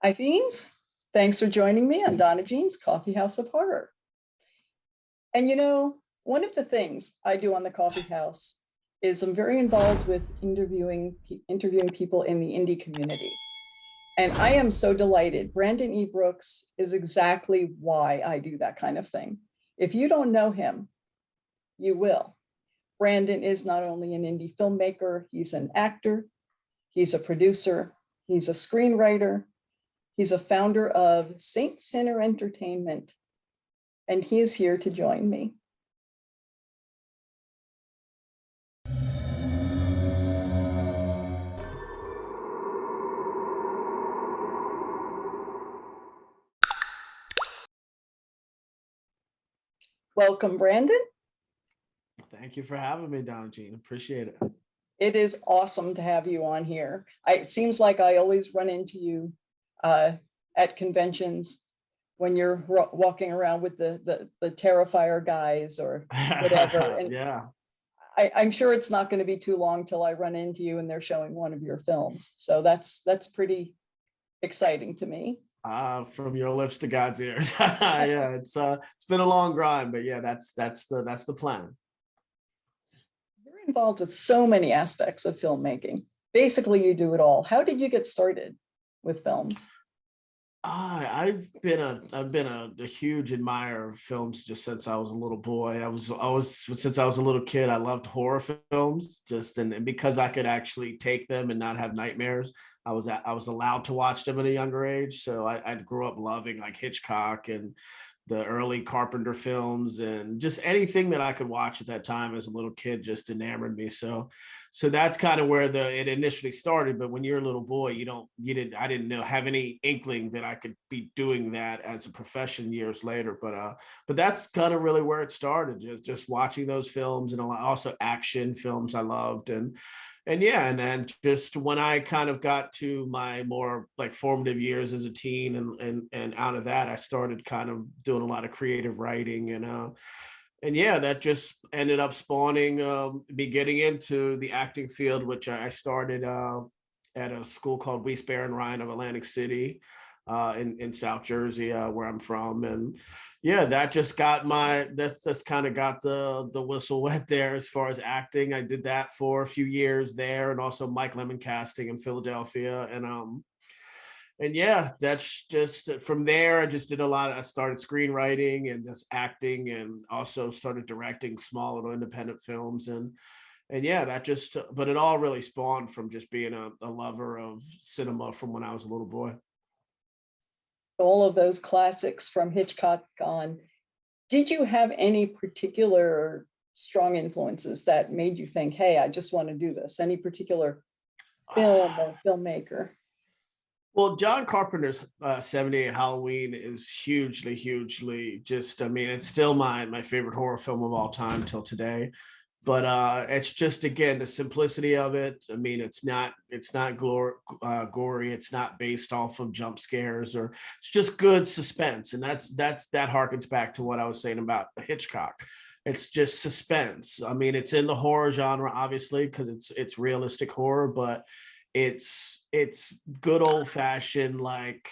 Hi, Fiends. Thanks for joining me on DonnaJean's Coffee House of Horror. And one of the things I do on the Coffee House is I'm very involved with interviewing people in the indie community. And I am so delighted. Brandon E. Brooks is exactly why I do that kind of thing. If you don't know him, you will. Brandon is not only an indie filmmaker, he's an actor, he's a producer, he's a screenwriter, he's a founder of Saint Sinner Entertainment, and he is here to join me. Welcome, Brandon. Thank you for having me, DonnaJean. Appreciate it. It is awesome to have you on here. It seems like I always run into you at conventions when you're walking around with the Terrifier guys or whatever. And yeah. I'm sure it's not going to be too long till I run into you and they're showing one of your films. So that's pretty exciting to me. From your lips to God's ears. Yeah, it's been a long grind, but yeah, that's the plan. You're involved with so many aspects of filmmaking. Basically, you do it all. How did you get started with films? I've been a huge admirer of films just since I was a little boy. Since I was a little kid, I loved horror films and because I could actually take them and not have nightmares. I was allowed to watch them at a younger age. So I grew up loving like Hitchcock and the early Carpenter films, and just anything that I could watch at that time as a little kid just enamored me. So that's kind of where it initially started. But when you're a little boy, I didn't have any inkling that I could be doing that as a profession years later. But that's kind of really where it started, just watching those films, and also action films I loved. And just when I kind of got to my more like formative years as a teen, and out of that, I started kind of doing a lot of creative writing, and yeah, that just ended up spawning me getting into the acting field, which I started at a school called Weiss Baron Ryan of Atlantic City in South Jersey, where I'm from. And yeah, that just got that's kind of got the whistle wet there as far as acting. I did that for a few years there, and also Mike Lemon casting in Philadelphia. And yeah, that's just from there. I just did I started screenwriting and just acting, and also started directing small little independent films. And yeah, but it all really spawned from just being a lover of cinema from when I was a little boy. All of those classics from Hitchcock on. Did you have any particular strong influences that made you think, hey, I just want to do this? Any particular film or filmmaker? Well, John Carpenter's 78 Halloween is hugely just, it's still my favorite horror film of all time till today. But it's just, again, the simplicity of it. It's not gory. It's not based off of jump scares, or it's just good suspense. And that harkens back to what I was saying about Hitchcock. It's just suspense. It's in the horror genre, obviously, because it's realistic horror, but it's good old fashioned like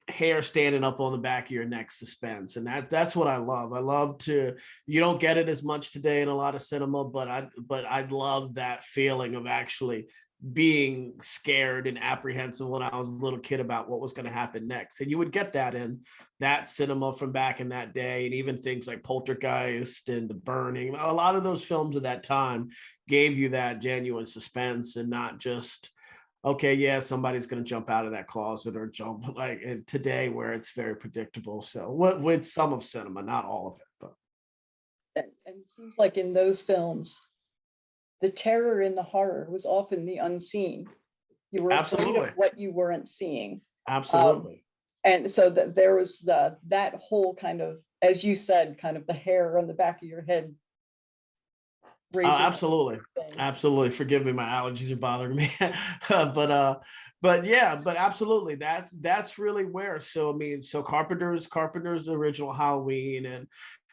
hair standing up on the back of your neck suspense. And that's what I love. You don't get it as much today in a lot of cinema, but I love that feeling of actually being scared and apprehensive when I was a little kid about what was going to happen next. And you would get that in that cinema from back in that day. And even things like Poltergeist and The Burning, a lot of those films of that time gave you that genuine suspense, and not just, okay, yeah, somebody's going to jump out of that closet or jump like today, where it's very predictable. So with some of cinema, not all of it, but. And it seems like in those films, the terror and the horror was often the unseen. You were afraid of what you weren't seeing. Absolutely. And so that there was that whole kind of, as you said, kind of the hair on the back of your head. Absolutely. Forgive me, my allergies are bothering me. but absolutely, that's really where. So Carpenter's original Halloween,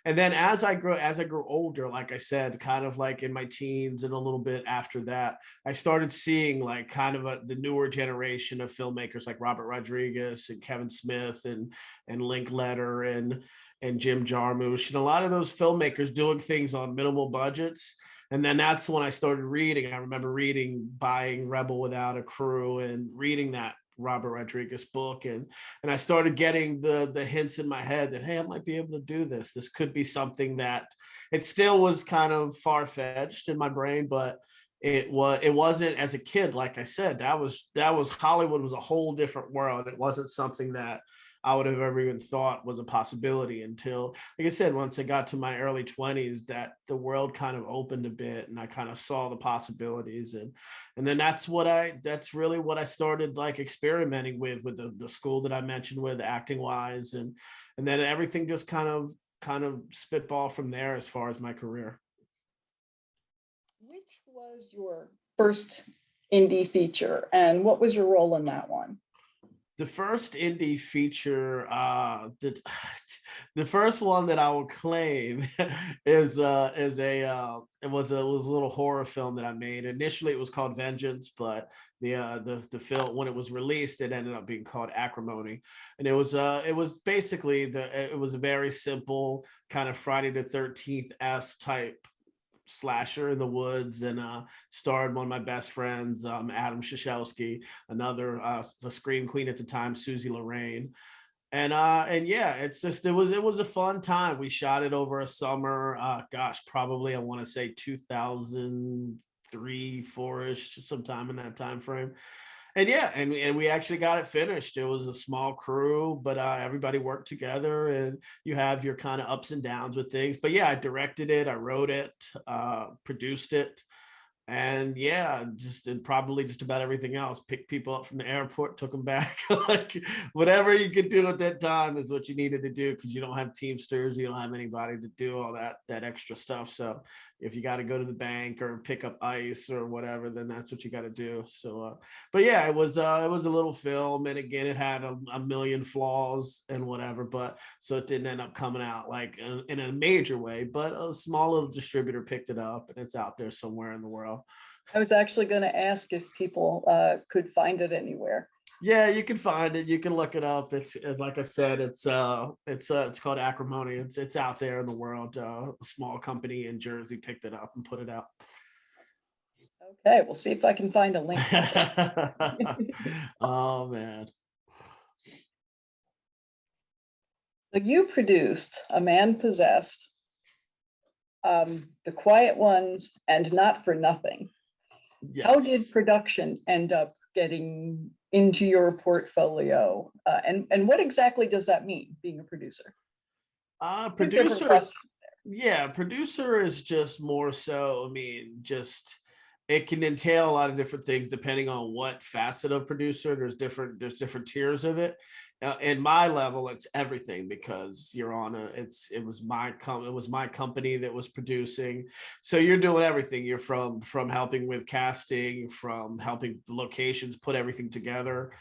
And then as I grew older, like I said, kind of like in my teens and a little bit after that, I started seeing like kind of the newer generation of filmmakers like Robert Rodriguez and Kevin Smith and Linkletter and Jim Jarmusch and a lot of those filmmakers doing things on minimal budgets. And then that's when I started reading. I remember buying Rebel Without a Crew and reading that Robert Rodriguez book. And I started getting the hints in my head that, hey, I might be able to do this. This could be something that it still was kind of far-fetched in my brain, but it wasn't as a kid, like I said, that was Hollywood was a whole different world. It wasn't something that I would have ever even thought was a possibility until, like I said, once I got to my early 20s, that the world kind of opened a bit and I kind of saw the possibilities. And then that's really what I started like experimenting with the school that I mentioned with acting wise. And then everything just kind of spitball from there as far as my career. Which was your first indie feature and what was your role in that one? The first indie feature, the first one that I will claim is a it was a little horror film that I made. Initially, it was called Vengeance, but the film, when it was released, it ended up being called Acrimony, and it was basically it was a very simple kind of Friday the 13th type slasher in the woods, and starred one of my best friends, Adam Shashelsky, another a scream queen at the time, Susie Lorraine. And yeah, it was a fun time. We shot it over a summer, probably I want to say 2003, 4ish, sometime in that time frame. And yeah, and we actually got it finished. It was a small crew, but everybody worked together, and you have your kind of ups and downs with things. But yeah, I directed it, I wrote it, produced it, and yeah, and probably just about everything else. Picked people up from the airport, took them back. Like whatever you could do at that time is what you needed to do, because you don't have Teamsters, you don't have anybody to do all that extra stuff. So if you got to go to the bank or pick up ice or whatever, then that's what you got to do. So, but yeah, it was a little film, and again, it had a million flaws and whatever, but so it didn't end up coming out like in a major way. But a small little distributor picked it up, and it's out there somewhere in the world. I was actually going to ask if people could find it anywhere. Yeah, you can find it. You can look it up. It's like I said, it's called Acrimony. It's out there in the world. A small company in Jersey picked it up and put it out. Okay, we'll see if I can find a link. Oh man. So you produced A Man Possessed, The Quiet Ones, and Not for Nothing. Yes. How did production end up getting into your portfolio? And what exactly does that mean, being a producer? Producer is just more so, I mean, just it can entail a lot of different things depending on what facet of producer. There's different tiers of it. In my level, it's everything, because you're on it was my company that was producing, so you're doing everything. You're from helping with casting, from helping locations put everything together,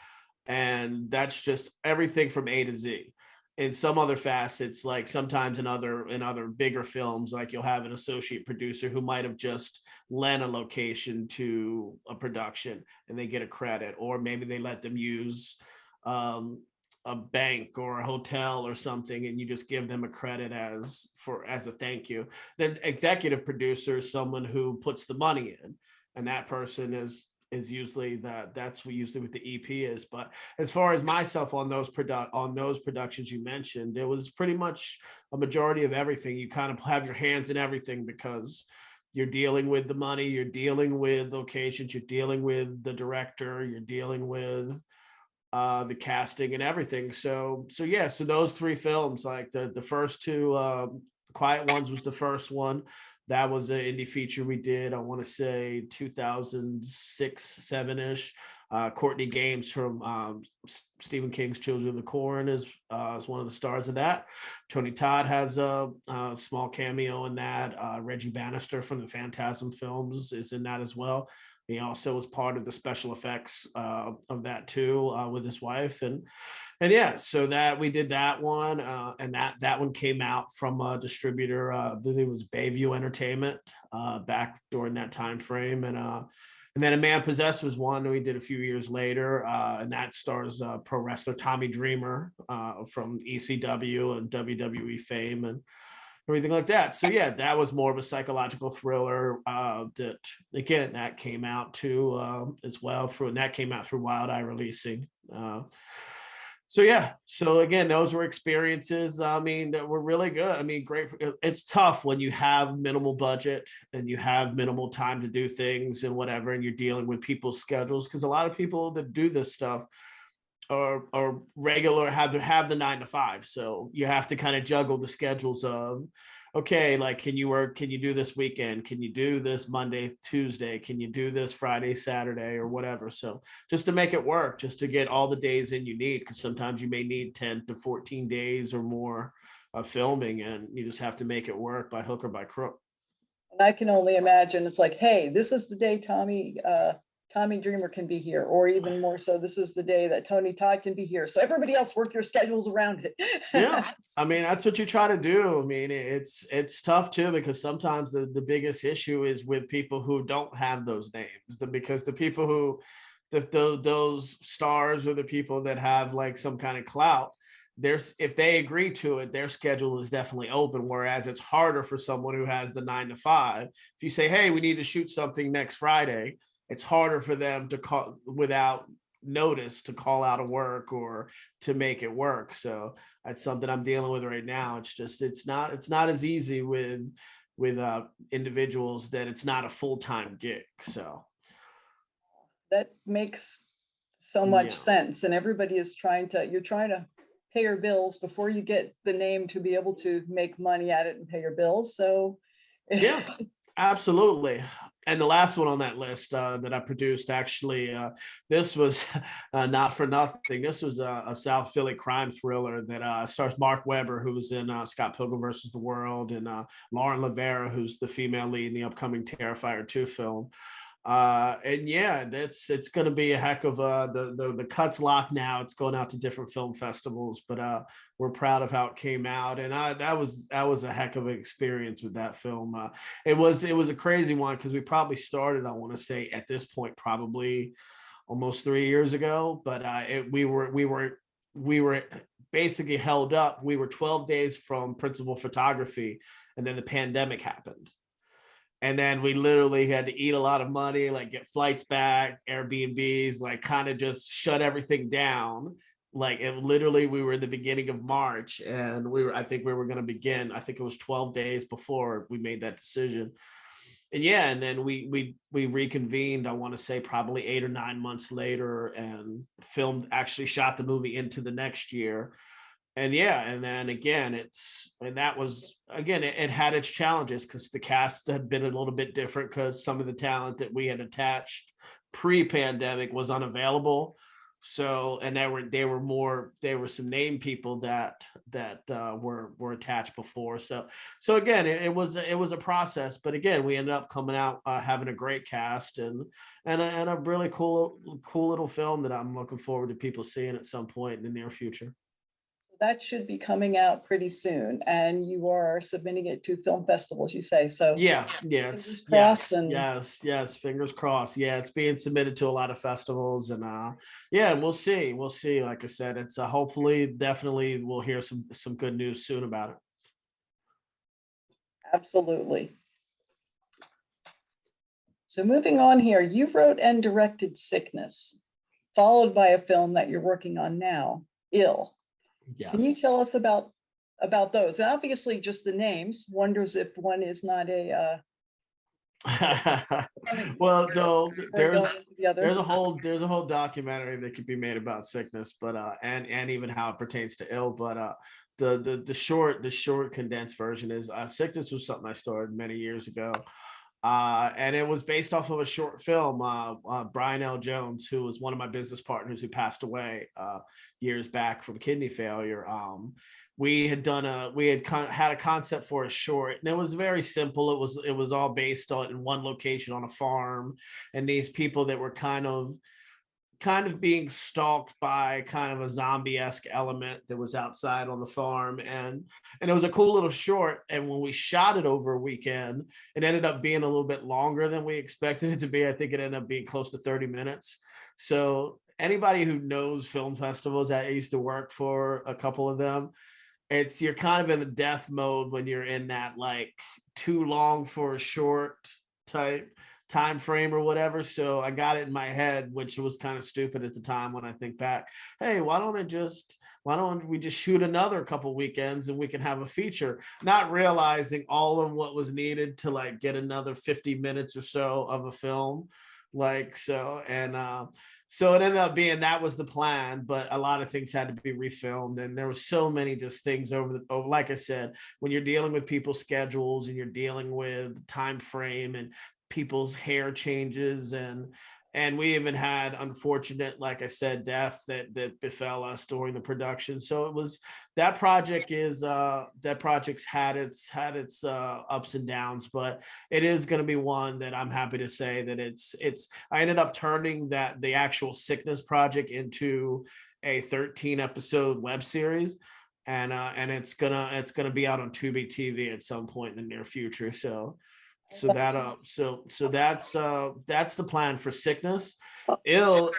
and that's just everything from A to Z. In some other facets, like sometimes in other bigger films, like you'll have an associate producer who might have just lent a location to a production and they get a credit, or maybe they let them use a bank or a hotel or something, and you just give them a credit as a thank you. Then executive producer is someone who puts the money in, and that person is usually that's what the EP is. But as far as myself on those productions you mentioned, it was pretty much a majority of everything. You kind of have your hands in everything, because you're dealing with the money, you're dealing with locations, you're dealing with the director, you're dealing with the casting and everything. So those three films, like the first two, Quiet Ones was the first one. That was an indie feature we did, I want to say 2006, 7ish. Courtney Games from Stephen King's Children of the Corn is one of the stars of that. Tony Todd has a small cameo in that. Reggie Bannister from the Phantasm films is in that as well. He also was part of the special effects of that too, with his wife. And And yeah, so that we did that one, and that one came out from a distributor, I believe it was Bayview Entertainment, back during that time frame, and then A Man Possessed was one we did a few years later, and that stars pro wrestler Tommy Dreamer, from ECW and WWE fame and everything like that. So yeah, that was more of a psychological thriller, that again that came out too, as well through, and that came out through Wild Eye Releasing. So yeah, so again, those were experiences, I mean, that were really good. I mean, great. It's tough when you have minimal budget and you have minimal time to do things and whatever, and you're dealing with people's schedules, because a lot of people that do this stuff are regular, have the 9 to 5. So you have to kind of juggle the schedules of, okay, like, can you do this weekend? Can you do this Monday, Tuesday? Can you do this Friday, Saturday, or whatever? So just to make it work, just to get all the days in you need, because sometimes you may need 10 to 14 days or more of filming, and you just have to make it work by hook or by crook. And I can only imagine it's like, hey, this is the day Tommy Dreamer can be here, or even more so, this is the day that Tony Todd can be here. So everybody else work your schedules around it. Yeah, I mean, that's what you try to do. I mean, it's tough too, because sometimes the biggest issue is with people who don't have those names, because the people who those stars or the people that have like some kind of clout, if they agree to it, their schedule is definitely open. Whereas it's harder for someone who has the 9 to 5. If you say, hey, we need to shoot something next Friday, it's harder for them to call without notice, to call out of work or to make it work. So that's something I'm dealing with right now. It's just, it's not as easy with individuals that it's not a full-time gig. So That makes so much Yeah. sense. And everybody is you're trying to pay your bills before you get the name to be able to make money at it and pay your bills. So yeah, absolutely. And the last one on that list, that I produced, actually, this was not for nothing. This was a South Philly crime thriller that stars Mark Webber, who's in Scott Pilgrim versus the World, and Lauren Lavera, who's the female lead in the upcoming Terrifier 2 film. And yeah, it's going to be a heck of the cut's locked now. It's going out to different film festivals, but we're proud of how it came out. And that was a heck of an experience with that film. It was a crazy one, because we probably started, I want to say at this point, probably almost 3 years ago, but we were basically held up. We were 12 days from principal photography, and then the pandemic happened. And then we literally had to eat a lot of money, like get flights back, Airbnbs, like kind of just shut everything down. Like it literally, we were in the beginning of March, and I think we were going to begin. I think it was 12 days before we made that decision. And yeah, and then we reconvened, I want to say probably 8 or 9 months later, and actually shot the movie into the next year. And yeah, and then again, it had its challenges, because the cast had been a little bit different, because some of the talent that we had attached pre-pandemic was unavailable. So, and there were some name people that were attached before. So again, it was a process, but again, we ended up coming out having a great cast and a really cool little film that I'm looking forward to people seeing at some point in the near future. that should be coming out pretty soon, and you are submitting it to film festivals, you say. So Yeah, fingers crossed. yes, fingers crossed. Yeah, it's being submitted to a lot of festivals, and yeah, we'll see. Like I said, it's hopefully, definitely, we'll hear some good news soon about it. Absolutely. So moving on here, you wrote and directed Sickness, followed by a film that you're working on now, Ill. Yes. Can you tell us about those? And obviously just the names, wonders if one is not a well, though there's a a whole documentary that could be made about Sickness, but and even how it pertains to Ill, but the short condensed version is Sickness was something I started many years ago. And it was based off of a short film. Brian L. Jones, who was one of my business partners who passed away years back from kidney failure. We had had a concept for a short, and it was very simple. It was all based on in one location on a farm, and these people that were kind of kind of being stalked by kind of a zombie-esque element that was outside on the farm, and it was a cool little short. And when we shot it over a weekend, it ended up being a little bit longer than we expected it to be. I think it ended up being close to 30 minutes. So anybody who knows film festivals, I used to work for a couple of them, it's you're kind of in the death mode when you're in that like too long for a short type time frame or whatever. So I got it in my head, which was kind of stupid at the time when I think back. Hey, why don't we just shoot another couple weekends and we can have a feature, not realizing all of what was needed to like get another 50 minutes or so of a film. Like so, and so it ended up being that was the plan, but a lot of things had to be refilmed, and there were so many just things over like I said, when you're dealing with people's schedules and you're dealing with time frame and people's hair changes, and we even had unfortunate, like I said, death that befell us during the production. So it was that project's had its ups and downs, but it is going to be one that I'm happy to say that it's I ended up turning the actual Sickness project into a 13 episode web series, and it's gonna be out on Tubi TV at some point in the near future. So that's the plan for Sickness. Ill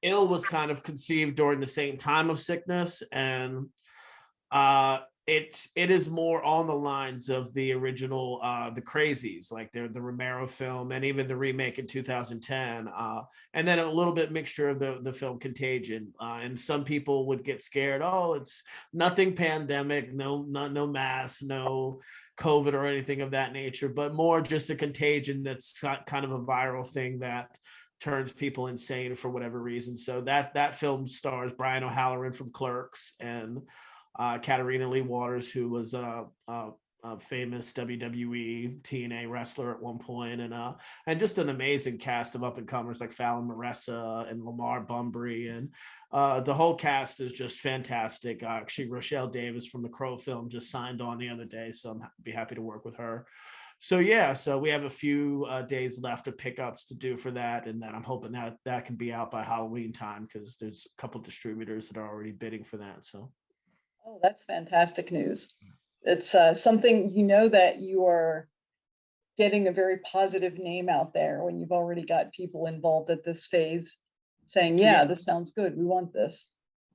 was kind of conceived during the same time of Sickness, and it is more on the lines of the original The Crazies, like the Romero film, and even the remake in 2010, and then a little bit mixture of the film Contagion, and some people would get scared, oh, it's nothing pandemic, no mass, no COVID or anything of that nature, but more just a contagion that's kind of a viral thing that turns people insane for whatever reason. So that film stars Brian O'Halloran from Clerks, and Katarina Lee Waters, who was a famous WWE TNA wrestler at one point, and just an amazing cast of up and comers like Fallon Maressa and Lamar Bunbury, and the whole cast is just fantastic. Actually, Rochelle Davis from the Crow film just signed on the other day, so I'm be happy to work with her. So yeah, so we have a few days left of pickups to do for that, and then I'm hoping that can be out by Halloween time, because there's a couple distributors that are already bidding for that. So. Oh, that's fantastic news. It's something, that you are getting a very positive name out there when you've already got people involved at this phase saying, yeah, this sounds good, we want this.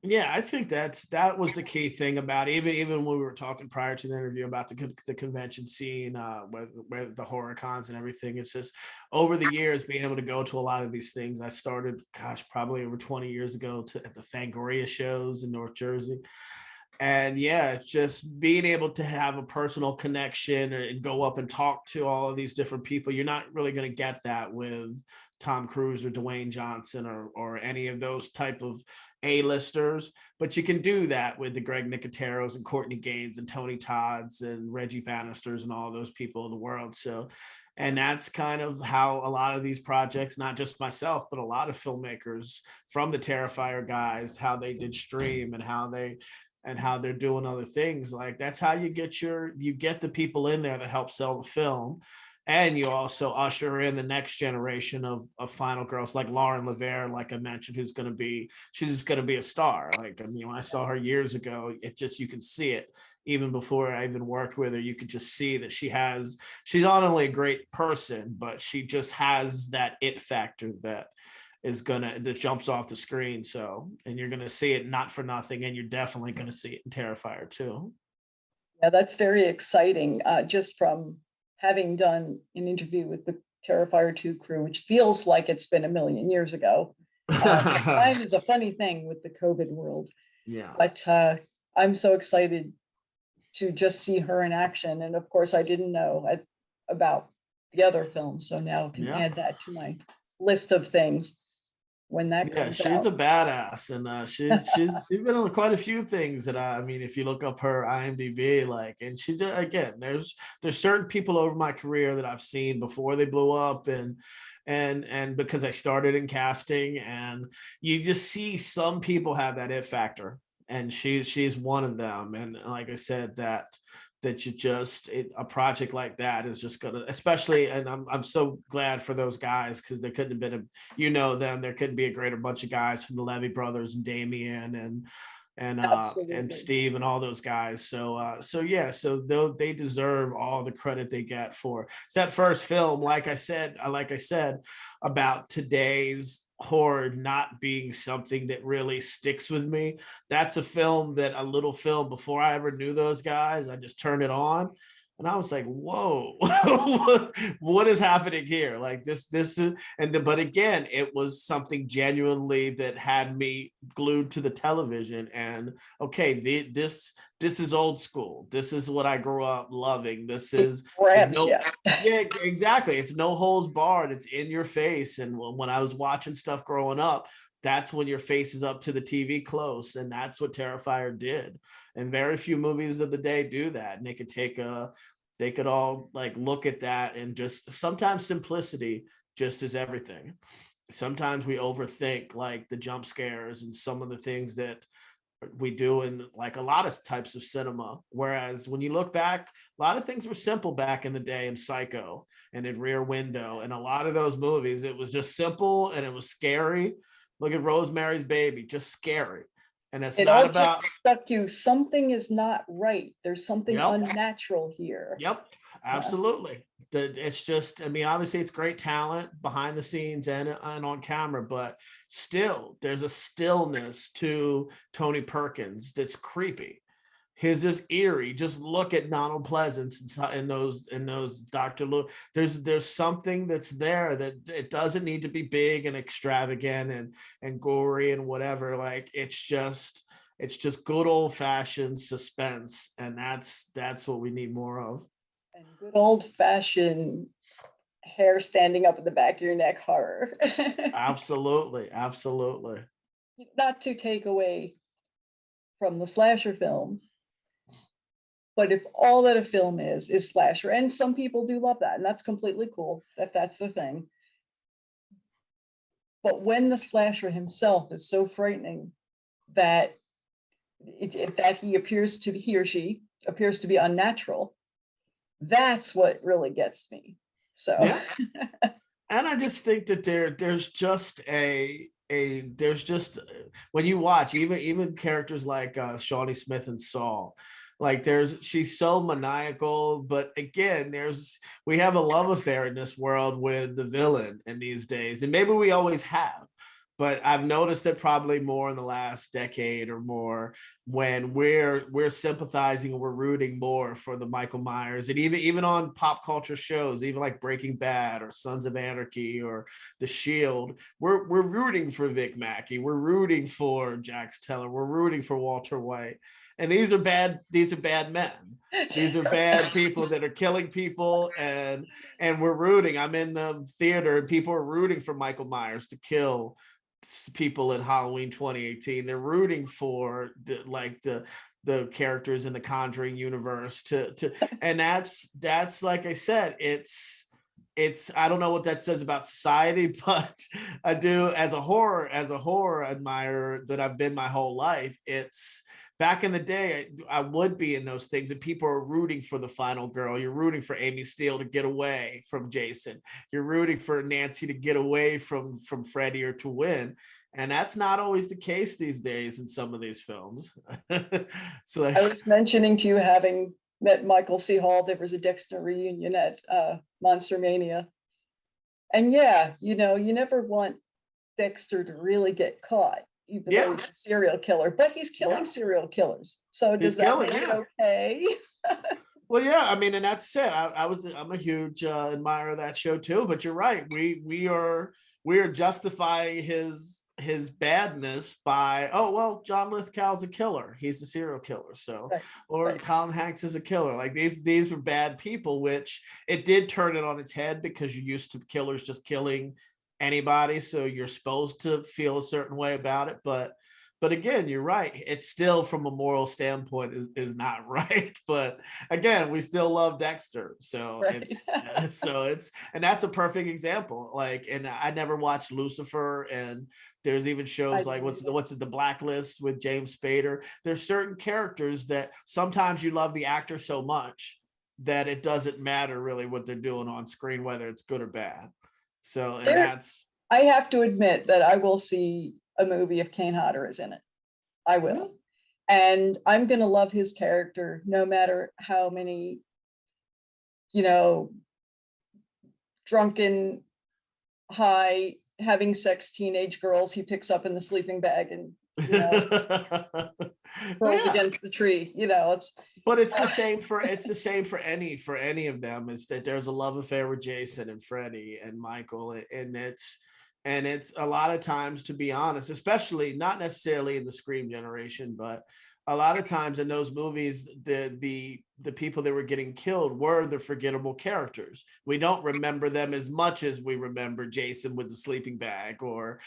Yeah, I think that was the key thing about it. Even when we were talking prior to the interview about the convention scene, where the horror cons and everything. It's just over the years being able to go to a lot of these things. I started, probably over 20 years ago at the Fangoria shows in North Jersey. And yeah, it's just being able to have a personal connection and go up and talk to all of these different people. You're not really going to get that with Tom Cruise or Dwayne Johnson or any of those type of A-listers, but you can do that with the Greg Nicoteros and Courtney Gaines and Tony Todds and Reggie Bannisters and all those people in the world. So, and that's kind of how a lot of these projects, not just myself, but a lot of filmmakers from the Terrifier guys, how they did stream and how they're doing other things. Like that's how you get the people in there that help sell the film. And you also usher in the next generation of final girls like Lauren Levere, like I mentioned, she's going to be a star. Like, I mean, when I saw her years ago, you can see it even before I even worked with her. You could just see that she's not only a great person, but she just has that it factor that jumps off the screen. So, and you're going to see it not for nothing. And you're definitely going to see it in Terrifier too. Yeah, that's very exciting. Just from having done an interview with the Terrifier 2 crew, which feels like it's been a million years ago. Time is a funny thing with the COVID world. Yeah. But I'm so excited to just see her in action. And of course, I didn't know about the other films. So now I can add that to my list of things when that comes she's out. A badass, and she's been on quite a few things that I mean, if you look up her IMDb, like, and she just, again, there's certain people over my career that I've seen before they blew up, and because I started in casting, and you just see some people have that it factor, and she's one of them. And like I said, that that you just a project like that is just gonna, especially, and I'm so glad for those guys, because there couldn't have been there couldn't be a greater bunch of guys from the Levy brothers and Damien and Absolutely. Steve and all those guys. So they deserve all the credit they get for it's that first film. Like I said about today's horror not being something that really sticks with me. That's a little film before I ever knew those guys. I just turned it on and I was like, whoa, what is happening here? Like this is, but again, it was something genuinely that had me glued to the television. And okay, this is old school. This is what I grew up loving. This is yeah, exactly. It's no holds barred. It's in your face. And when I was watching stuff growing up, that's when your face is up to the TV close. And that's what Terrifier did. And very few movies of the day do that. And they could all like look at that, and just sometimes simplicity just is everything. Sometimes we overthink like the jump scares and some of the things that we do in like a lot of types of cinema. Whereas when you look back, a lot of things were simple back in the day in Psycho and in Rear Window. And a lot of those movies, it was just simple and it was scary. Look at Rosemary's Baby, just scary. And it's not about stuck you. Something is not right. There's something unnatural here. Yep, absolutely. It's just, I mean, obviously it's great talent behind the scenes and on camera, but still there's a stillness to Tony Perkins that's creepy. His is eerie. Just look at Donald Pleasance and those Dr. Lou. There's something that's there that it doesn't need to be big and extravagant and gory and whatever. Like it's just good old fashioned suspense, and that's what we need more of. And good old fashioned hair standing up at the back of your neck horror. Absolutely. Not to take away from the slasher films, but if all that a film is slasher, and some people do love that, and that's completely cool, that's the thing. But when the slasher himself is so frightening that he or she appears to be unnatural, that's what really gets me. So yeah. And I just think that there's just when you watch even characters like Shawnee Smith and Saul, like she's so maniacal, but again, we have a love affair in this world with the villain in these days, and maybe we always have, but I've noticed it probably more in the last decade or more, when we're sympathizing and we're rooting more for the Michael Myers. And even on pop culture shows, even like Breaking Bad or Sons of Anarchy or The Shield, we're rooting for Vic Mackey, we're rooting for Jax Teller, we're rooting for Walter White. And these are bad men. These are bad people that are killing people, and we're rooting. I'm in the theater and people are rooting for Michael Myers to kill people in Halloween 2018. They're rooting for the characters in the Conjuring universe and that's like I said, it's I don't know what that says about society, but I do as a horror admirer that I've been my whole life. It's back in the day, I would be in those things, and people are rooting for the final girl. You're rooting for Amy Steele to get away from Jason. You're rooting for Nancy to get away from Freddy or to win. And that's not always the case these days in some of these films. So I was mentioning to you, having met Michael C. Hall, there was a Dexter reunion at Monster Mania. And yeah, you never want Dexter to really get caught, even though he's a serial killer, but he's killing serial killers. So does that make it okay? Well, yeah, I mean, and that's it. I'm a huge admirer of that show too, but you're right. We are justifying his badness by, oh, well, John Lithgow's a killer. He's a serial killer. So, right. Colin Hanks is a killer. Like these were bad people, which it did turn it on its head, because you're used to killers just killing anybody, so you're supposed to feel a certain way about it. But But again, you're right. It's still from a moral standpoint is not right. But again, we still love Dexter. So Right. and that's a perfect example. Like, and I never watched Lucifer, and there's even I shows like didn't either. what's it, The Blacklist with James Spader. There's certain characters that sometimes you love the actor so much that it doesn't matter really what they're doing on screen, whether it's good or bad. So, and There, that's I have to admit that I will see a movie if Kane Hodder is in it. I will. And I'm going to love his character no matter how many, you know, drunken, high, having sex teenage girls he picks up in the sleeping bag and, you know, throws yeah. against the tree. You know, it's But it's the same for any of them. Is that there's a love affair with Jason and Freddie and Michael, and it's a lot of times, to be honest, especially not necessarily in the Scream generation, but a lot of times in those movies, the people that were getting killed were the forgettable characters. We don't remember them as much as we remember Jason with the sleeping bag, or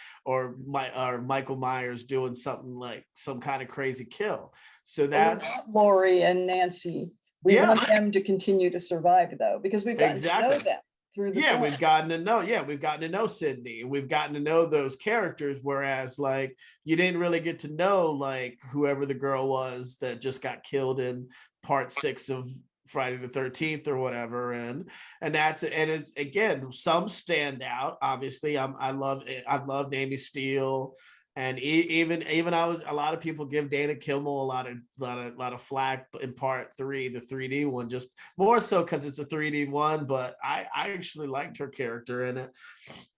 Michael Myers doing something like some kind of crazy kill. So that's Lori and Nancy. We yeah, want them to continue to survive, though, because we've gotten to know exactly. them through the Yeah, film. we've gotten to know Sydney, and we've gotten to know those characters, whereas like you didn't really get to know like whoever the girl was that just got killed in part 6 of Friday the 13th or whatever. And it's, again, some stand out. Obviously, I love Amy Steele. And even a lot of people give Dana Kimmel a lot of flack in part 3, the 3D one, just more so because it's a 3D one. But I actually liked her character in it,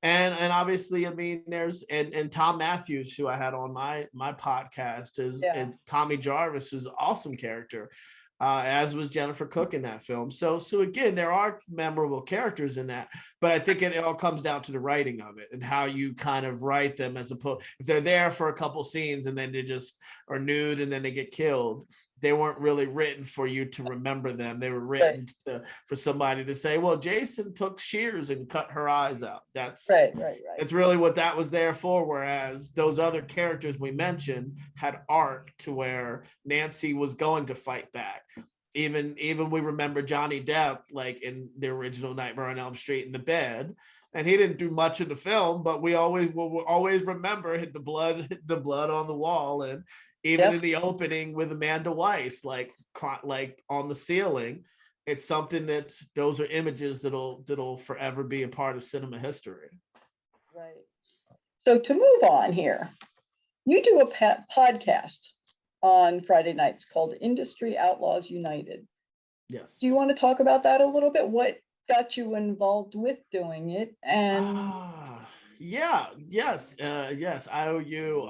and obviously, I mean, there's and Tom Matthews, who I had on my podcast, and Tommy Jarvis, who's an awesome character. As was Jennifer Cook in that film. So again, there are memorable characters in that, but I think it all comes down to the writing of it and how you kind of write them, as opposed if they're there for a couple scenes and then they just are nude and then they get killed. They weren't really written for you to remember them. They were written for somebody to say, well, Jason took shears and cut her eyes out. That's right. It's really what that was there for. Whereas those other characters we mentioned had arc to where Nancy was going to fight back. Even we remember Johnny Depp, like in the original Nightmare on Elm Street, in the bed. And he didn't do much in the film, but we will always remember the blood on the wall. And even in the opening with Amanda Weiss, like on the ceiling, it's something that those are images that'll forever be a part of cinema history. Right. So to move on here, you do a podcast on Friday nights called Industry Outlaws United. Yes. Do you want to talk about that a little bit? What got you involved with doing it? And yes, I owe you.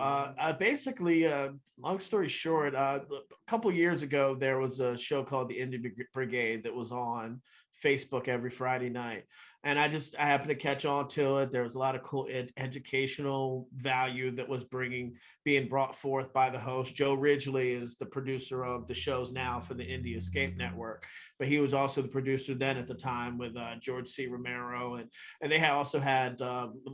Basically, long story short, a couple years ago, there was a show called the Indie Brigade that was on Facebook every Friday night. And I happened to catch on to it. There was a lot of cool educational value that was being brought forth by the host. Joe Ridgely is the producer of the shows now for the Indie Escape Network, but he was also the producer then at the time with George C. Romero. And they also had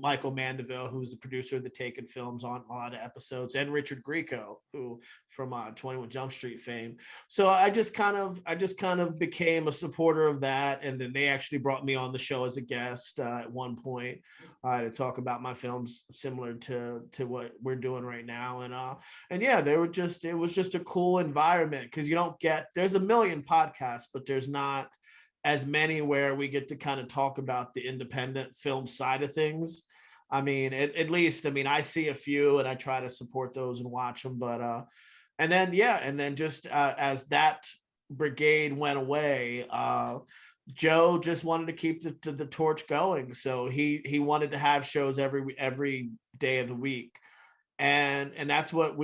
Michael Mandeville, who's the producer of the Taken films, on a lot of episodes, and Richard Grieco, who from 21 Jump Street fame. So I just kind of became a supporter of that. And then they actually brought me on the show as a guest at one point to talk about my films similar to what we're doing right now. And yeah, it was just a cool environment, because there's a million podcasts, but there's not as many where we get to kind of talk about the independent film side of things. I mean, at least, I mean, I see a few and I try to support those and watch them, but and then just as that brigade went away, Joe just wanted to keep the torch going. So he wanted to have shows every day of the week. And that's what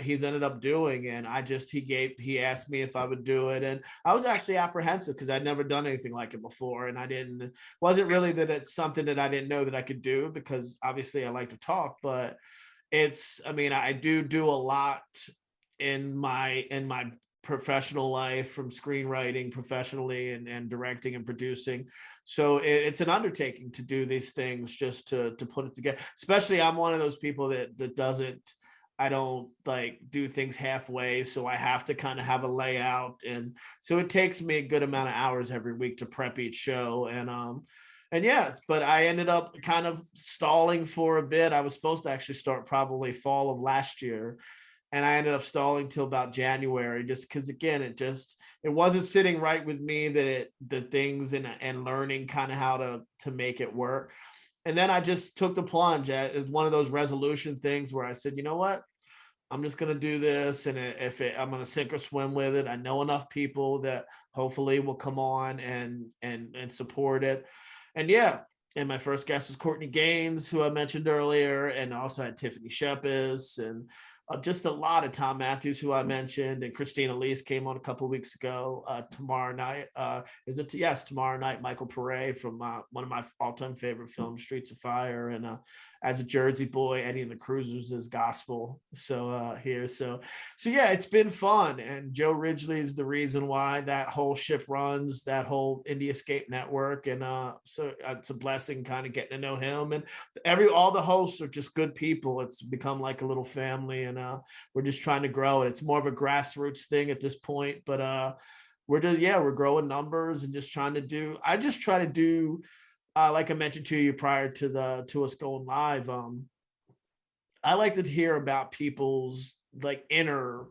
he's ended up doing. And he asked me if I would do it. And I was actually apprehensive because I'd never done anything like it before. And wasn't really that it's something that I didn't know that I could do, because obviously I like to talk, but I do a lot in my professional life, from screenwriting professionally and directing and producing. So it's an undertaking to do these things, just to put it together. Especially, I'm one of those people that doesn't, I don't like do things halfway. So I have to kind of have a layout. And so it takes me a good amount of hours every week to prep each show. And yeah, but I ended up kind of stalling for a bit. I was supposed to actually start probably fall of last year. And I ended up stalling till about January, just because again, it wasn't sitting right with me that the things and learning kind of how to make it work. And then I just took the plunge. It's one of those resolution things where I said, you know what? I'm just going to do this. And I'm going to sink or swim with it. I know enough people that hopefully will come on and support it. And yeah. And my first guest was Courtney Gaines, who I mentioned earlier. And I also had Tiffany Shepis and just a lot of Tom Matthews, who I mentioned, and Christina Lees came on a couple of weeks ago. Tomorrow night, yes, tomorrow night, Michael Pare from one of my all-time favorite films, Streets of Fire, and as a Jersey boy, Eddie and the Cruisers is gospel. So yeah, it's been fun. And Joe Ridgely is the reason why that whole ship runs, that whole Indie Escape network, and so it's a blessing kind of getting to know him. And all the hosts are just good people. It's become like a little family, and we're just trying to grow it. It's more of a grassroots thing at this point, but we're growing numbers and just trying to do. I just try to do. Like I mentioned to you prior to us going live, I like to hear about people's like inner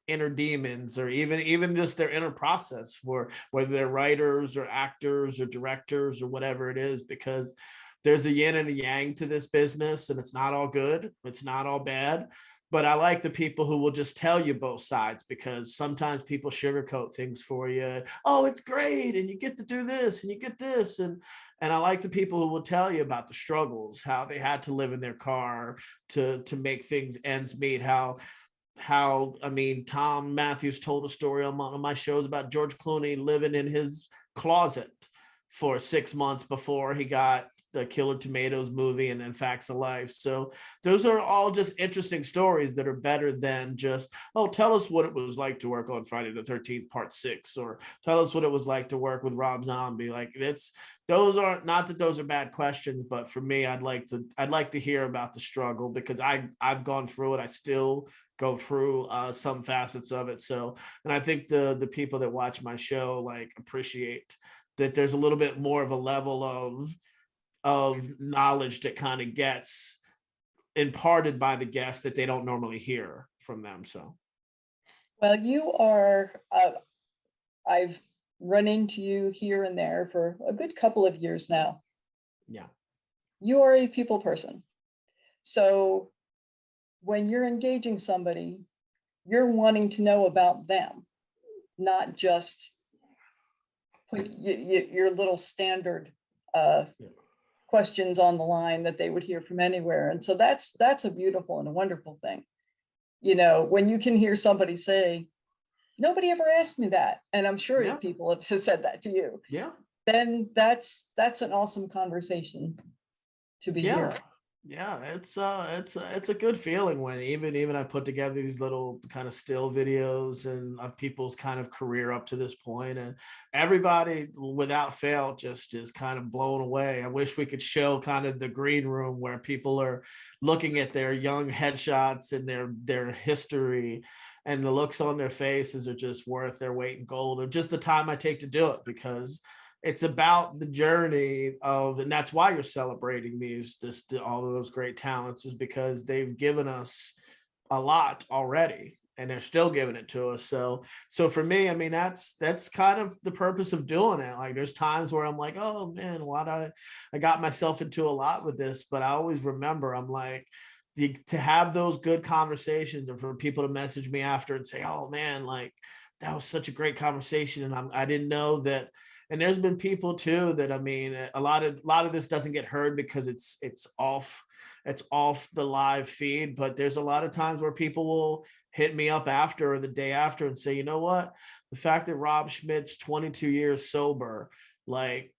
demons, or even just their inner process, for whether they're writers or actors or directors or whatever it is, because there's a yin and a yang to this business, and it's not all good, it's not all bad. But I like the people who will just tell you both sides, because sometimes people sugarcoat things for you. Oh, it's great, and you get to do this, and you get this, and I like the people who will tell you about the struggles, how they had to live in their car to make things ends meet. How I mean, Tom Matthews told a story on one of my shows about George Clooney living in his closet for 6 months before he got the Killer Tomatoes movie and then Facts of Life. So those are all just interesting stories that are better than just, oh, tell us what it was like to work on Friday the 13th part 6, or tell us what it was like to work with Rob Zombie. Like those are not that those are bad questions, but for me, I'd like to hear about the struggle, because I've gone through it. I still go through some facets of it. So, and I think the people that watch my show like appreciate that there's a little bit more of a level of knowledge that kind of gets imparted by the guests that they don't normally hear from them. So, well, you are, I've run into you here and there for a good couple of years now. Yeah. You are a people person. So when you're engaging somebody, you're wanting to know about them, not just put your little standard questions on the line that they would hear from anywhere. And so that's a beautiful and a wonderful thing. You know, when you can hear somebody say, nobody ever asked me that, and I'm sure Yeah. people have said that to you, Yeah. then that's an awesome conversation to be Yeah. here. Yeah, it's a good feeling when even I put together these little kind of still videos and of people's kind of career up to this point, and everybody without fail just is kind of blown away. I wish we could show kind of the green room where people are looking at their young headshots and their history, and the looks on their faces are just worth their weight in gold, or just the time I take to do it, because it's about the journey of, and that's why you're celebrating all of those great talents, is because they've given us a lot already, and they're still giving it to us. So for me, I mean, that's kind of the purpose of doing it. Like, there's times where I'm like, oh man, I got myself into a lot with this, but I always remember, I'm like, to have those good conversations, and for people to message me after and say, oh man, like that was such a great conversation, and I didn't know that. And there's been people too that, I mean, a lot of this doesn't get heard because it's off the live feed, but there's a lot of times where people will hit me up after or the day after and say, you know what, the fact that Rob Schmidt's 22 years sober, like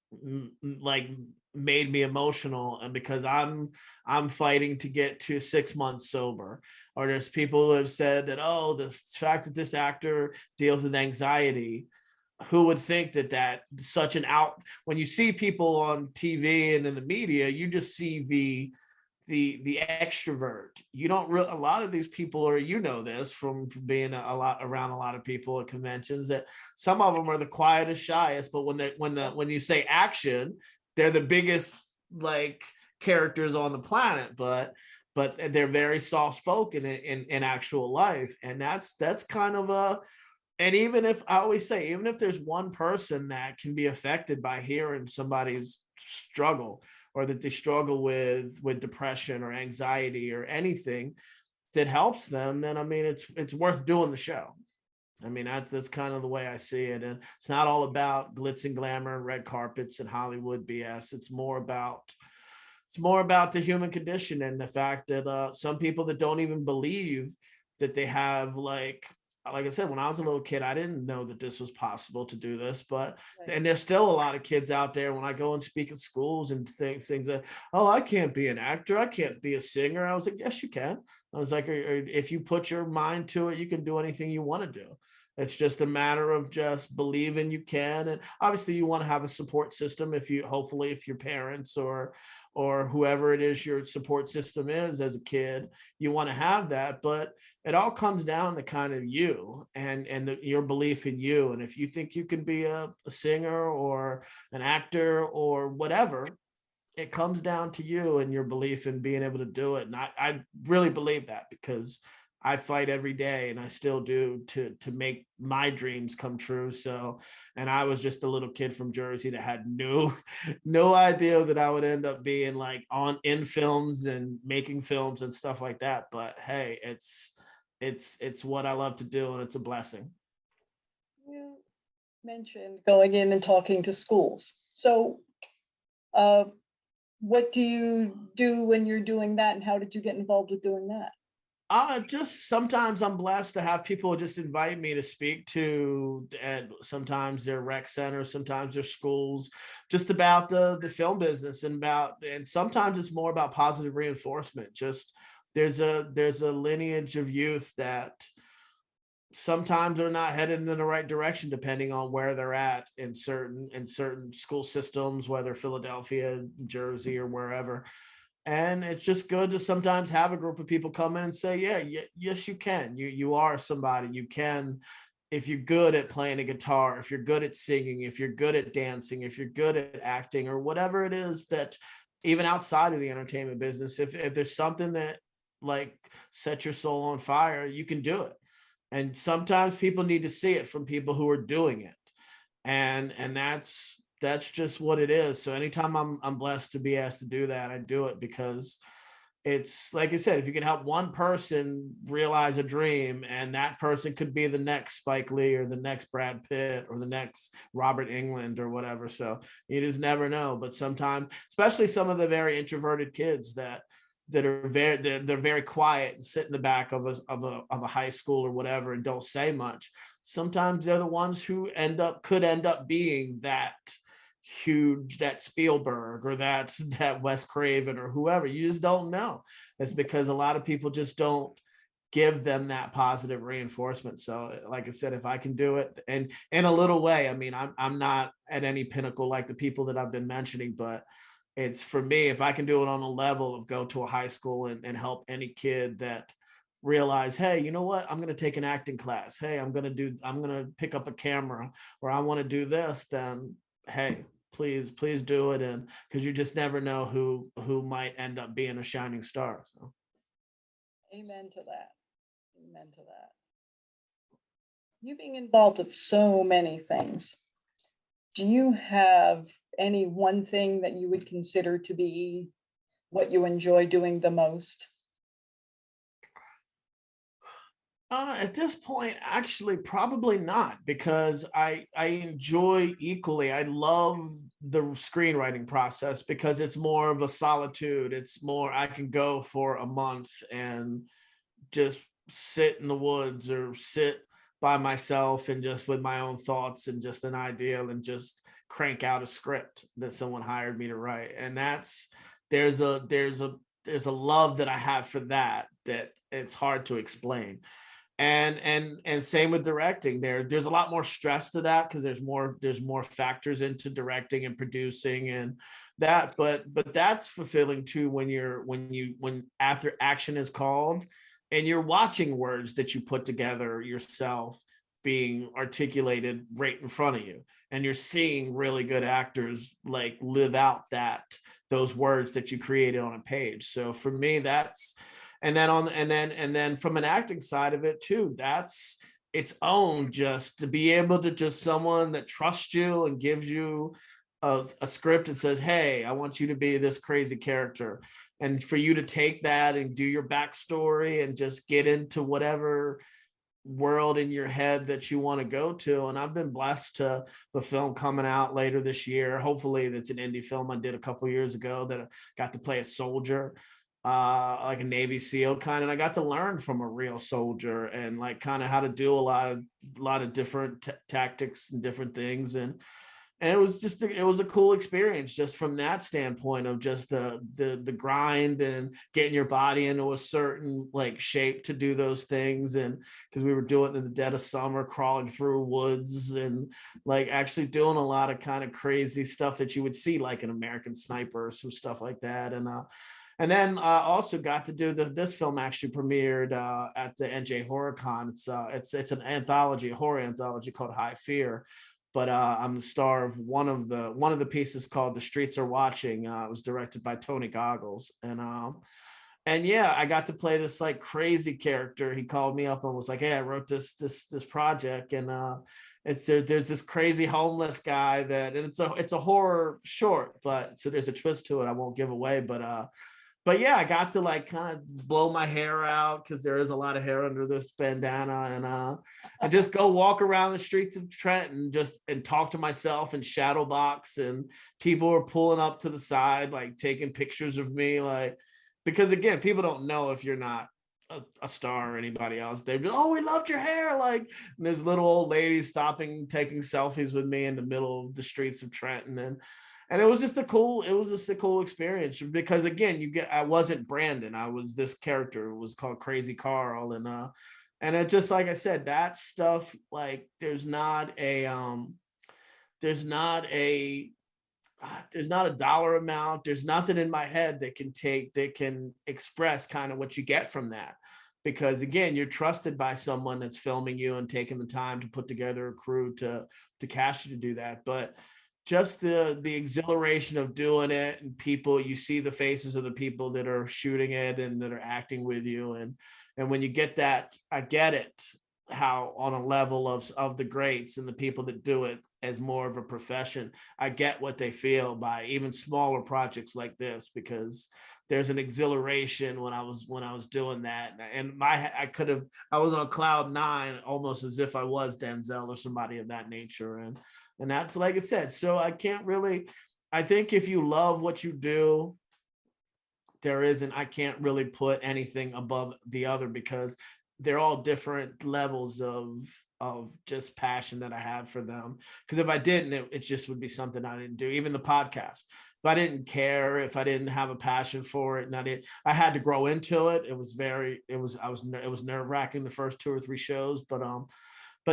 made me emotional, and because I'm fighting to get to 6 months sober. Or there's people who have said that, oh, the fact that this actor deals with anxiety, who would think that when you see people on TV and in the media, you just see the extrovert. You don't really, a lot of these people are, you know this from being a lot around a lot of people at conventions, that some of them are the quietest, shyest, but when you say action, they're the biggest like characters on the planet, but they're very soft spoken in actual life. And that's kind of a, and even if, I always say, even if there's one person that can be affected by hearing somebody's struggle, or that they struggle with depression or anxiety or anything that helps them, then I mean, it's worth doing the show. I mean, that's kind of the way I see it. And it's not all about glitz and glamour and red carpets and Hollywood BS. It's more about the human condition, and the fact that some people that don't even believe that they have, like I said, when I was a little kid, I didn't know that this was possible to do this, but Right. and there's still a lot of kids out there when I go and speak at schools and things that, oh, I can't be an actor, I can't be a singer. I was like, yes, you can. I was like, if you put your mind to it, you can do anything you want to do. It's just a matter of just believing you can. And obviously you want to have a support system, hopefully if your parents or whoever it is your support system is as a kid, you want to have that. But it all comes down to kind of you and your belief in you. And if you think you can be a singer or an actor or whatever, it comes down to you and your belief in being able to do it. And I really believe that, because I fight every day, and I still do, to make my dreams come true. So, and I was just a little kid from Jersey that had no idea that I would end up being like in films and making films and stuff like that. But hey, it's what I love to do, and it's a blessing. You mentioned going in and talking to schools. So what do you do when you're doing that, and how did you get involved with doing that? Just sometimes I'm blessed to have people just invite me to speak to, and sometimes they're rec centers, sometimes they're schools, just about the film business, and sometimes it's more about positive reinforcement. Just there's a lineage of youth that sometimes are not headed in the right direction, depending on where they're at in certain school systems, whether Philadelphia, Jersey, or wherever. And it's just good to sometimes have a group of people come in and say, yeah, yes, you can. You are somebody. You can, if you're good at playing a guitar, if you're good at singing, if you're good at dancing, if you're good at acting, or whatever it is, that even outside of the entertainment business, if there's something that like sets your soul on fire, you can do it. And sometimes people need to see it from people who are doing it. And that's just what it is. So anytime I'm blessed to be asked to do that, I do it, because it's like I said, if you can help one person realize a dream, and that person could be the next Spike Lee or the next Brad Pitt or the next Robert England or whatever. So you just never know. But sometimes, especially some of the very introverted kids that are they're very quiet and sit in the back of a high school or whatever and don't say much. Sometimes they're the ones who could end up being that huge, that Spielberg or that Wes Craven or whoever. You just don't know. It's because a lot of people just don't give them that positive reinforcement. So like I said, if I can do it, and in a little way, I mean, I'm not at any pinnacle like the people that I've been mentioning, but it's, for me, if I can do it on a level of go to a high school and help any kid that realize, hey, you know what, I'm going to take an acting class. Hey, I'm going to pick up a camera, or I want to do this, then hey, please do it. And because you just never know who might end up being a shining star. So Amen to that. Amen to that. You being involved with so many things, do you have any one thing that you would consider to be what you enjoy doing the most? At this point, actually, probably not, because I enjoy equally. I love the screenwriting process because it's more of a solitude. It's more, I can go for a month and just sit in the woods or sit by myself and just with my own thoughts and just an idea and just crank out a script that someone hired me to write. And there's a love that I have for that it's hard to explain. And same with directing. There's a lot more stress to that, because there's more factors into directing and producing, and but that's fulfilling too when after action is called and you're watching words that you put together yourself being articulated right in front of you, and you're seeing really good actors like live out those words that you created on a page. So for me, that's, and then from an acting side of it too, that's its own, just to be able to just someone that trusts you and gives you a script and says, hey, I want you to be this crazy character, and for you to take that and do your backstory and just get into whatever world in your head that you want to go to. And I've been blessed to the film coming out later this year. Hopefully that's an indie film I did a couple years ago that I got to play a soldier, like a Navy SEAL kind, and I got to learn from a real soldier and like kind of how to do a lot of different tactics and different things. And it was a cool experience just from that standpoint of just the grind and getting your body into a certain like shape to do those things. And because we were doing it in the dead of summer, crawling through woods and like actually doing a lot of kind of crazy stuff that you would see like an American Sniper or some stuff like that. And then also got to do this film actually premiered at the NJ Horror Con. It's an anthology, a horror anthology called High Fear. But I'm the star of one of the pieces called The Streets Are Watching. It was directed by Tony Goggles. And yeah, I got to play this like crazy character. He called me up and was like, hey, I wrote this project. And there's this crazy homeless guy and it's a horror short, but so there's a twist to it I won't give away. But yeah, I got to like kind of blow my hair out because there is a lot of hair under this bandana, and just go walk around the streets of Trenton and talk to myself and shadow box, and people were pulling up to the side, like taking pictures of me, like, because again, people don't know if you're not a star or anybody else. They're just, oh, we loved your hair. Like, and there's little old ladies stopping, taking selfies with me in the middle of the streets of Trenton. And it was just a cool experience because again, I wasn't Brandon. I was this character. It was called Crazy Carl. And it just, like I said, that stuff, like there's not a dollar amount. There's nothing in my head that can express kind of what you get from that. Because again, you're trusted by someone that's filming you and taking the time to put together a crew to cast you to do that. But just the exhilaration of doing it, and people, you see the faces of the people that are shooting it and that are acting with you. And when you get that, I get it, how on a level of the greats and the people that do it as more of a profession, I get what they feel by even smaller projects like this, because there's an exhilaration when I was doing that. And I was on cloud nine, almost as if I was Denzel or somebody of that nature. And that's, like I said, so I think if you love what you do, I can't really put anything above the other, because they're all different levels of just passion that I have for them. Because if I didn't, it just would be something I didn't do. Even the podcast, if I didn't care, if I didn't have a passion for it, and I had to grow into it. It was nerve-wracking the first 2 or 3 shows, but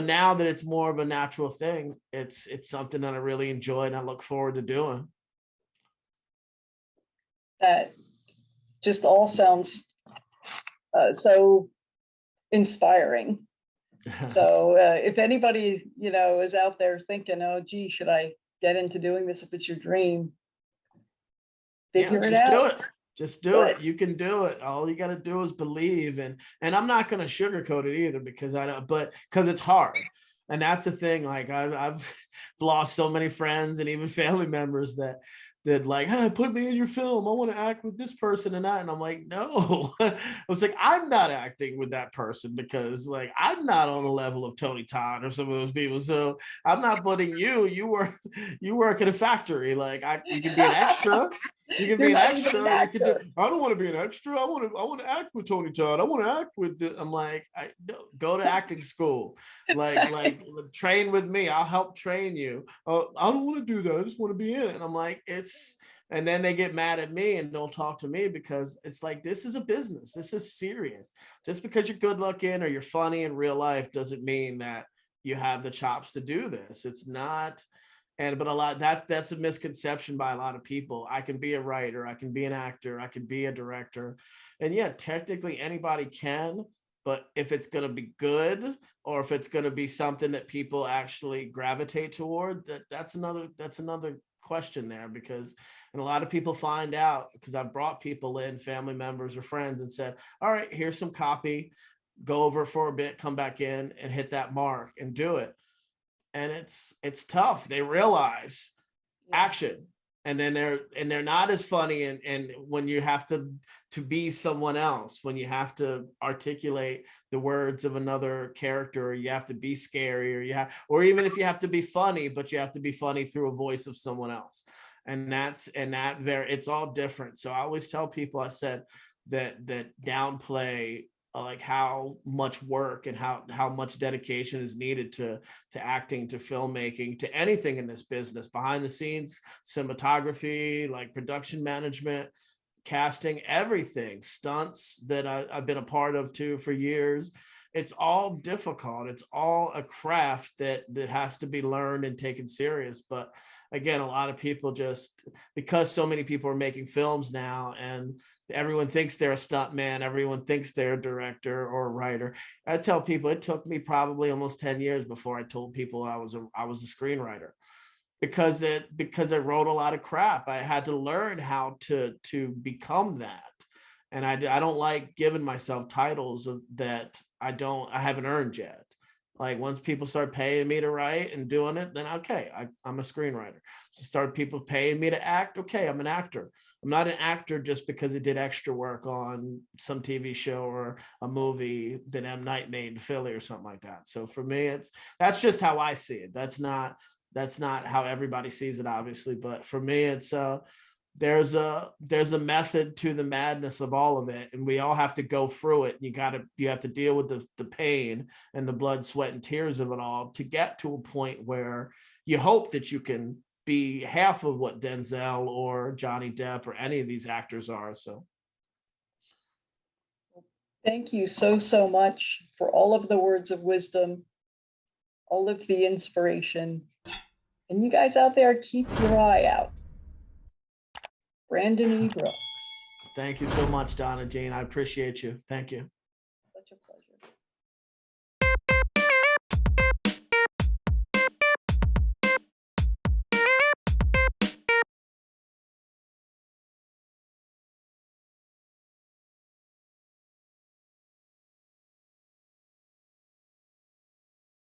now that it's more of a natural thing, it's something that I really enjoy and I look forward to doing. That just all sounds so inspiring. So if anybody, is out there thinking, oh, gee, should I get into doing this? If it's your dream, figure it out. Just do it. You can do it. All you got to do is believe. And I'm not going to sugarcoat it either, because because it's hard. And that's the thing. Like I've lost so many friends and even family members that like, hey, put me in your film. I want to act with this person and that. And I'm like, no. I was like, I'm not acting with that person, because like I'm not on the level of Tony Todd or some of those people. So I'm not putting you. You work at a factory. Like you can be an extra. You can be an extra. You can do. I don't want to be an extra. I want to act with Tony Todd. I want to act with. I'm like, go to acting school. Like train with me. I'll help train you. Oh, I don't want to do that. I just want to be in it. And I'm like, and then they get mad at me and don't talk to me, because it's like, this is a business. This is serious. Just because you're good looking or you're funny in real life doesn't mean that you have the chops to do this. It's not. But a lot that's a misconception by a lot of people. I can be a writer, I can be an actor, I can be a director. And yeah, technically anybody can, but if it's going to be good, or if it's going to be something that people actually gravitate toward, that's another question there. Because and a lot of people find out, because I've brought people in, family members or friends, and said, all right, here's some copy, go over for a bit, come back in and hit that mark and do it. And it's tough. They realize action, and then they're not as funny. And when you have to be someone else, when you have to articulate the words of another character, or you have to be scary, or even if you have to be funny, but you have to be funny through a voice of someone else. And it's all different. So I always tell people, I said that downplay like how much work and how much dedication is needed to acting, to filmmaking, to anything in this business, behind the scenes, cinematography, like production management, casting, everything, stunts that I've been a part of too for years. It's all difficult. It's all a craft that has to be learned and taken serious. But again, a lot of people just, because so many people are making films now, and everyone thinks they're a stunt man, everyone thinks they're a director or a writer. I tell people it took me probably almost 10 years before I told people I was a screenwriter, because I wrote a lot of crap. I had to learn how to become that. And I don't like giving myself titles that I haven't earned yet. Like once people start paying me to write and doing it, then okay, I'm a screenwriter. Start people paying me to act, okay, I'm an actor. I'm not an actor just because I did extra work on some TV show or a movie that M. Night made in Philly or something like that. So for me, that's just how I see it. That's not how everybody sees it, obviously. But for me, it's there's a method to the madness of all of it, and we all have to go through it. You have to deal with the pain and the blood, sweat, and tears of it all to get to a point where you hope that you can be half of what Denzel or Johnny Depp or any of these actors are. So thank you so much for all of the words of wisdom, all of the inspiration. And you guys out there, keep your eye out. Brandon E. Brooks. Thank you so much, DonnaJean. I appreciate you. Thank you.